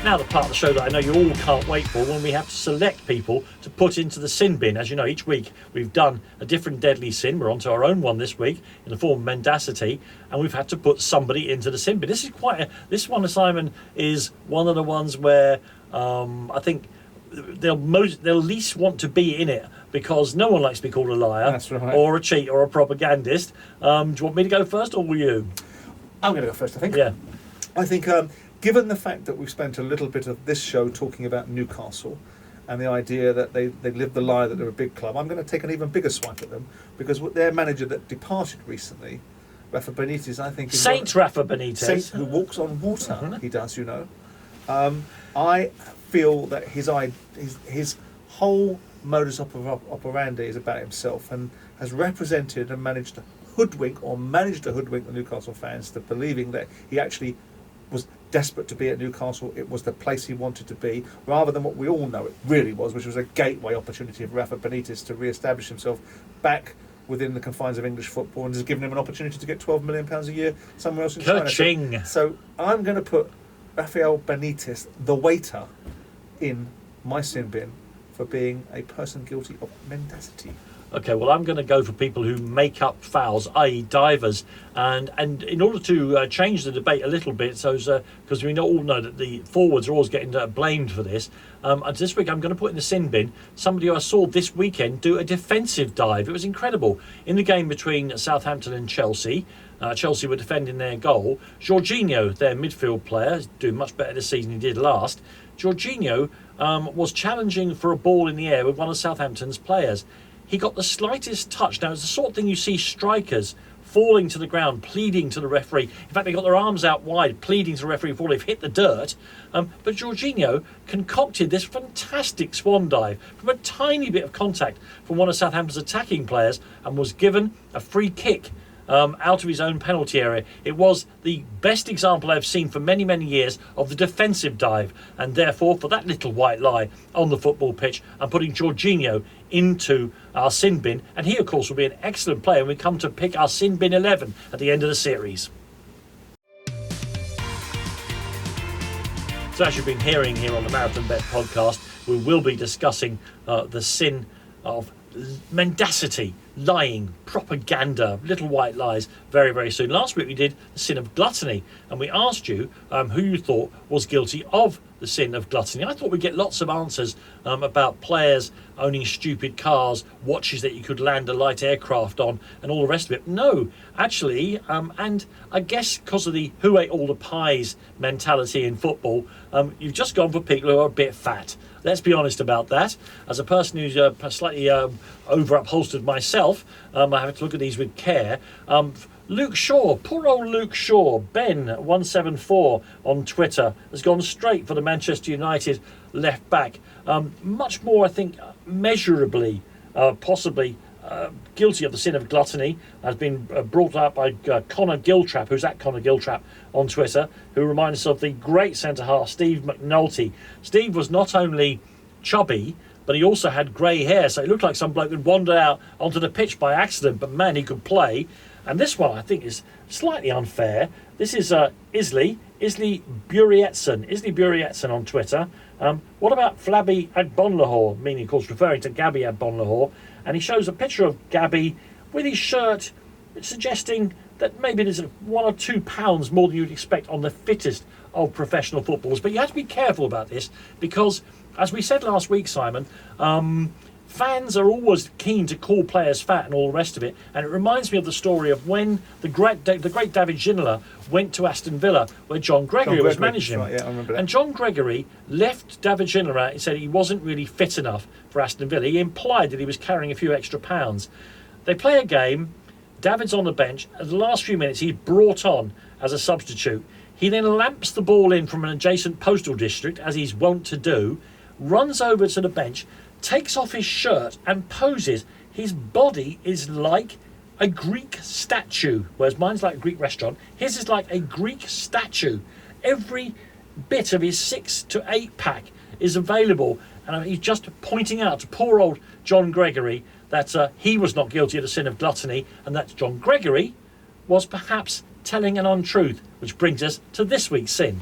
Now the part of the show that I know you all can't wait for, when we have to select people to put into the sin bin. As you know, each week we've done a different deadly sin. We're on to our own one this week in the form of Mendacity, and we've had to put somebody into the sin bin. This one, Simon, is one of the ones where I think they'll least want to be in it, because no one likes to be called a liar. That's right. Or a cheat or a propagandist. Do you want me to go first, or will you? I'm going to go first, I think. Yeah. I think, given the fact that we've spent a little bit of this show talking about Newcastle and the idea that they live the lie that they're a big club, I'm going to take an even bigger swipe at them, because their manager that departed recently, Rafa Benitez, I think... Saint Rafa Benitez. Saint who walks on water, he does, you know. I feel that his whole modus operandi is about himself, and has represented and managed to hoodwink the Newcastle fans to believing that he actually was desperate to be at Newcastle. It was the place he wanted to be, rather than what we all know it really was, which was a gateway opportunity of Rafa Benitez to re-establish himself back within the confines of English football, and has given him an opportunity to get £12 million a year somewhere else in China. So I'm going to put Rafael Benitez, the waiter, in my sin bin for being a person guilty of mendacity. Okay, well, I'm going to go for people who make up fouls, i.e. divers. And in order to change the debate a little bit, because we all know that the forwards are always getting blamed for this, and this week I'm going to put in the sin bin somebody who I saw this weekend do a defensive dive. It was incredible. In the game between Southampton and Chelsea, Chelsea were defending their goal. Jorginho, their midfield player, is doing much better this season than he did last. Jorginho was challenging for a ball in the air with one of Southampton's players. He got the slightest touch. Now, it's the sort of thing you see strikers falling to the ground, pleading to the referee. In fact, they got their arms out wide, pleading to the referee before they've hit the dirt. But Jorginho concocted this fantastic swan dive from a tiny bit of contact from one of Southampton's attacking players, and was given a free kick out of his own penalty area. It was the best example I've seen for many, many years of the defensive dive, and therefore, for that little white lie on the football pitch, I'm putting Jorginho into our sin bin, and he, of course, will be an excellent player when we come to pick our sin bin 11 at the end of the series. So, as you've been hearing here on the Marathonbet Podcast, we will be discussing the sin of mendacity, lying, propaganda, little white lies very, very soon. Last week we did the sin of gluttony, and we asked you who you thought was guilty of the sin of gluttony. I thought we'd get lots of answers about players owning stupid cars, watches that you could land a light aircraft on, and all the rest of it. No, actually, and I guess because of the who ate all the pies mentality in football, you've just gone for people who are a bit fat. Let's be honest about that. As a person who's slightly over-upholstered myself, I have to look at these with care. Luke Shaw, poor old Luke Shaw, Ben174 on Twitter, has gone straight for the Manchester United left back. Much more, I think, measurably, possibly guilty of the sin of gluttony, has been brought up by Connor Giltrap, who's at Connor Giltrap on Twitter, who reminds us of the great centre-half Steve McNulty. Steve was not only chubby, but he also had grey hair, so it looked like some bloke had wandered out onto the pitch by accident, but man, he could play. And this one, I think, is slightly unfair. This is Isley Burietson on Twitter. What about Flabby Agbonlahor, meaning, of course, referring to Gabby Agbonlahor, and he shows a picture of Gabby with his shirt suggesting that maybe there's 1 or 2 pounds more than you'd expect on the fittest of professional footballers. But you have to be careful about this, because, as we said last week, Simon, fans are always keen to call players fat and all the rest of it, and it reminds me of the story of when the great David Ginola went to Aston Villa, where John Gregory was managing him. Right, yeah, I remember that. And John Gregory left David Ginola and said he wasn't really fit enough for Aston Villa. He implied that he was carrying a few extra pounds. They play a game, David's on the bench, at the last few minutes he's brought on as a substitute. He then lamps the ball in from an adjacent postal district, as he's wont to do, runs over to the bench, takes off his shirt and poses. His body is like a Greek statue, whereas mine's like a Greek restaurant. His is like a Greek statue. Every bit of his 6 to 8 pack is available, and he's just pointing out to poor old John Gregory that he was not guilty of the sin of gluttony, and that John Gregory was perhaps telling an untruth, which brings us to this week's sin.